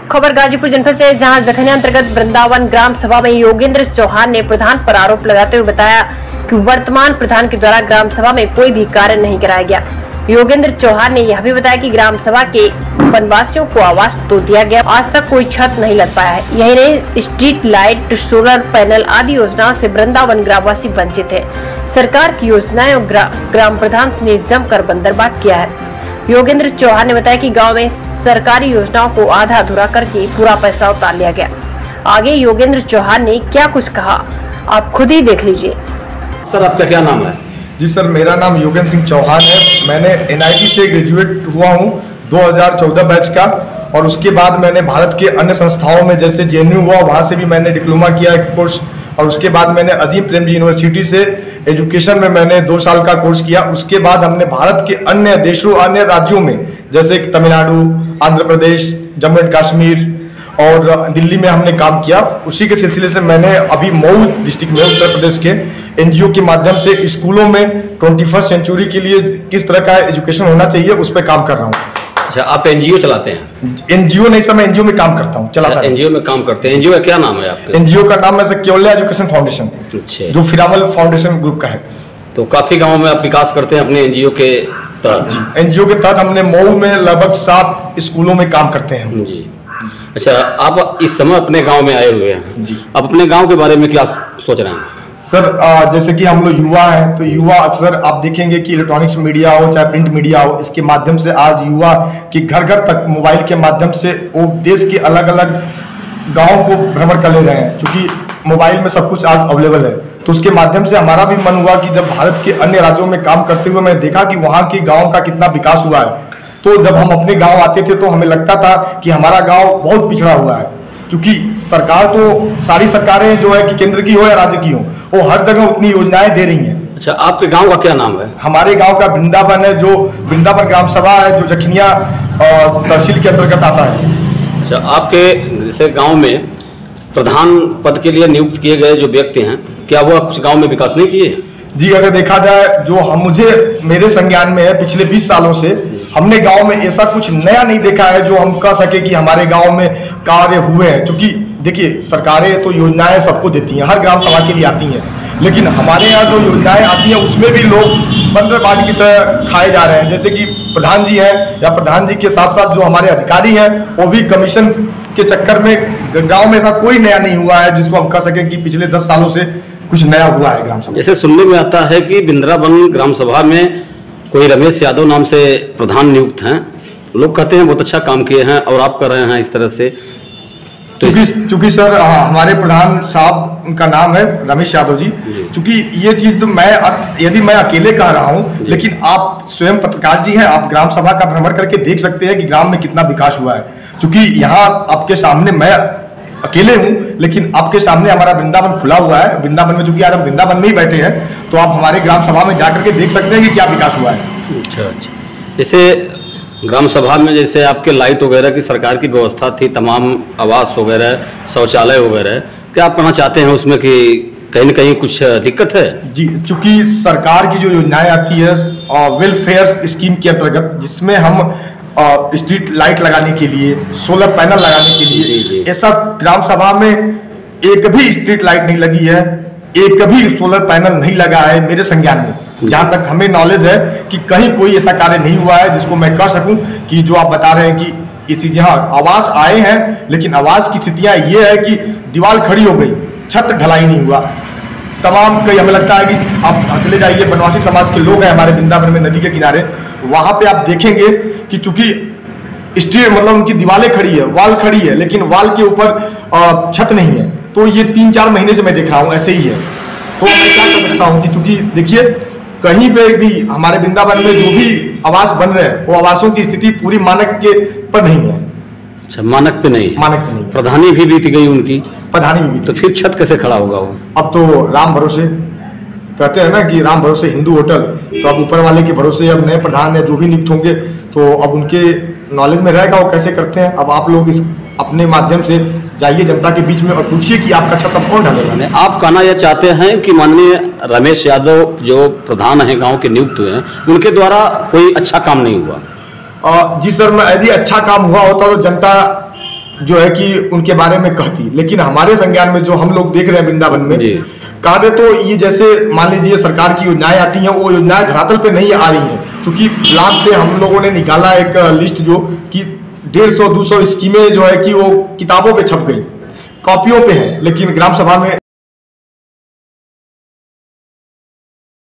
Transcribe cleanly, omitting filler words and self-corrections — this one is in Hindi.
खबर गाजीपुर जनपद से, जहां जखनिया अंतर्गत वृंदावन ग्राम सभा में योगेंद्र चौहान ने प्रधान पर आरोप लगाते हुए बताया कि वर्तमान प्रधान के द्वारा ग्राम सभा में कोई भी कार्य नहीं कराया गया। योगेंद्र चौहान ने यह भी बताया कि ग्राम सभा के वनवासियों को आवास तो दिया गया, आज तक कोई छत नहीं लग पाया है। यही नहीं, स्ट्रीट लाइट, सोलर पैनल आदि योजनाओं से वृंदावन ग्रामवासी वंचित है। सरकार की योजनाएं और ग्राम प्रधान ने जमकर बंदरबाट किया है। योगेंद्र चौहान ने बताया कि गांव में सरकारी योजनाओं को आधा अधूरा करके पूरा पैसा उतार लिया गया। आगे योगेंद्र चौहान ने क्या कुछ कहा, आप खुद ही देख लीजिए। सर, आपका क्या नाम है? जी सर, मेरा नाम योगेंद्र सिंह चौहान है। मैंने NIT से ग्रेजुएट हुआ हूँ 2014 बैच का, और उसके बाद मैंने भारत के अन्य संस्थाओं में जैसे JNU हुआ, वहाँ से भी मैंने डिप्लोमा किया एक कोर्स, और उसके बाद मैंने अजीम प्रेमजी यूनिवर्सिटी से एजुकेशन में मैंने 2 साल का कोर्स किया। उसके बाद हमने भारत के अन्य देशों, अन्य राज्यों में जैसे तमिलनाडु, आंध्र प्रदेश, जम्मू एंड कश्मीर और दिल्ली में हमने काम किया। उसी के सिलसिले से मैंने अभी मऊ डिस्ट्रिक्ट में उत्तर प्रदेश के NGO के माध्यम से स्कूलों में 21st सेंचुरी के लिए किस तरह का एजुकेशन होना चाहिए उस पर काम कर रहा हूँ। अच्छा, आप NGO चलाते हैं? NGO नहीं सर, मैं NGO में काम करता हूँ, चलाता हूँ। NGO में काम करते हैं। NGO का क्या नाम है आपका? NGO का नाम है केवलिया एजुकेशन फाउंडेशन, अच्छा, जो फिरामल फाउंडेशन ग्रुप का है। तो काफी गाँव में आप विकास करते हैं अपने NGO के तहत? NGO के तहत हमने मऊ में लगभग 7 स्कूलों में काम करते हैं जी। अच्छा, आप इस समय अपने गांव में आए हुए हैं जी। आप अपने गांव के बारे में क्या सोच रहे हैं? सर, जैसे कि हम लोग युवा हैं, तो युवा अक्सर आप देखेंगे कि इलेक्ट्रॉनिक्स मीडिया हो चाहे प्रिंट मीडिया हो, इसके माध्यम से आज युवा की घर घर तक मोबाइल के माध्यम से वो देश के अलग अलग गाँव को भ्रमण कर ले रहे हैं, क्योंकि मोबाइल में सब कुछ आज अवेलेबल है। तो उसके माध्यम से हमारा भी मन हुआ कि जब भारत के अन्य राज्यों में काम करते हुए मैं देखा कि वहाँ के गाँव का कितना विकास हुआ है, तो जब हम अपने गाँव आते थे तो हमें लगता था कि हमारा गाँव बहुत पिछड़ा हुआ है, क्योंकि सरकार तो सारी सरकारें जो है कि केंद्र की हो या राज्य की हो, वो हर जगह उतनी योजनाएं दे रही हैं। अच्छा, आपके गांव का क्या नाम है? हमारे गांव का वृंदावन है, जो वृंदावन ग्राम सभा है, जो जखनिया तहसील के अंतर्गत आता है। अच्छा, आपके जैसे गांव में प्रधान पद के लिए नियुक्त किए गए जो व्यक्ति हैं, क्या वो कुछ गाँव में विकास नहीं किए? जी, अगर देखा जाए जो मेरे संज्ञान में है, पिछले 20 सालों से हमने गांव में ऐसा कुछ नया नहीं देखा है जो हम कह सके कि हमारे गांव में कार्य हुए हैं। क्योंकि देखिए, सरकारें तो योजनाएं सबको देती हैं, हर ग्राम सभा के लिए आती हैं, लेकिन हमारे यहाँ जो योजनाएं आती हैं उसमें भी लोग बंदरबाट की तरह खाए जा रहे हैं। जैसे कि प्रधान जी हैं, या प्रधान जी के साथ साथ जो हमारे अधिकारी हैं, वो भी कमीशन के चक्कर में गाँव में ऐसा कोई नया नहीं हुआ है जिसको हम कह सकें कि पिछले 10 सालों से कुछ नया हुआ है ग्राम सभा। जैसे सुनने में आता है कि वृंदावन ग्राम सभा में कोई रमेश यादव नाम से प्रधान नियुक्त हैं, लोग कहते हैं बहुत अच्छा काम किए हैं और आप कर रहे हैं इस तरह से। तो चूंकि सर हमारे प्रधान साहब, उनका नाम है रमेश यादव जी। चूंकि ये चीज तो यदि मैं अकेले कह रहा हूँ, लेकिन आप स्वयं पत्रकार जी हैं, आप ग्राम सभा का भ्रमण करके देख सकते हैं कि ग्राम में कितना विकास हुआ है। चूंकि यहाँ आपके सामने मैं अकेले हूँ, लेकिन आपके सामने हमारा वृंदावन खुला हुआ है। वृंदावन में, चूंकि आज हम वृंदावन में ही बैठे हैं, तो आप हमारे ग्राम सभा में जाकर के देख सकते हैं कि क्या विकास हुआ है। अच्छा, जैसे ग्राम सभा में जैसे आपके लाइट वगैरह की सरकार की व्यवस्था थी, तमाम आवास वगैरह, शौचालय वगैरह, क्या आप कहना चाहते हैं उसमें कि कहीं न कहीं कुछ दिक्कत है? जी, चूंकि सरकार की जो योजनाएं आती है वेलफेयर स्कीम के अंतर्गत, जिसमें हम स्ट्रीट लाइट लगाने के लिए, सोलर पैनल लगाने के लिए, ऐसा ग्राम सभा में एक भी स्ट्रीट लाइट नहीं लगी है, एक भी सोलर पैनल नहीं लगा है मेरे संज्ञान में। जहां तक हमें नॉलेज है कि कहीं कोई ऐसा कार्य नहीं हुआ है जिसको मैं कह सकूं कि जो आप बता रहे हैं कि ये चीजें, हाँ आवास आए हैं, लेकिन आवास की स्थितियां ये है कि दीवार खड़ी हो गई, छत ढलाई नहीं हुआ। तमाम कई हमें लगता है कि आप चले जाइए, बनवासी समाज के लोग हैं हमारे वृंदावन में नदी के किनारे, वहां पे आप देखेंगे कि चूंकि स्ट्रीट मतलब उनकी दीवारें खड़ी है, वाल खड़ी है, लेकिन वाल के ऊपर छत नहीं है। तो ये 3-4 महीने से मैं देख रहा हूँ ऐसे ही है। तो मैं क्या कर सकता हूँ कि चूंकि देखिए, कहीं पे भी हमारे वृंदावन में जो भी आवास बन रहे हैं, वो आवासों की स्थिति पूरी मानक के पर नहीं है। अच्छा, मानक पे नहीं? मानक पे नहीं। प्रधानी भी बीत गई उनकी? प्रधानी भी बीत। तो फिर छत कैसे खड़ा होगा वो? अब तो राम भरोसे, कहते हैं ना कि राम भरोसे हिंदू होटल, तो अब ऊपर वाले के भरोसे अब नए प्रधान है जो भी नियुक्त होंगे, तो अब उनके नॉलेज में रहेगा वो कैसे करते हैं। अब आप लोग इस अपने माध्यम से जाइए जनता के बीच में और पूछिए कि आपका छत अब कौन ढालेगा। आप कहना यह चाहते हैं कि माननीय रमेश यादव जो प्रधान हैं गांव के नियुक्त हुए हैं, उनके द्वारा कोई अच्छा काम नहीं हुआ? जी सर, मैं यदि अच्छा काम हुआ होता तो जनता जो है कि उनके बारे में कहती, लेकिन हमारे संज्ञान में जो हम लोग देख रहे हैं वृंदावन में, कहा दे तो ये जैसे मान लीजिए सरकार की योजनाएं आती हैं, वो योजनाएं धरातल पे नहीं आ रही हैं, क्योंकि ब्लॉक से हम लोगों ने निकाला एक लिस्ट जो कि 150-200 स्कीमें जो है कि वो किताबों पे छप गई, कॉपियों पे है, लेकिन ग्राम सभा में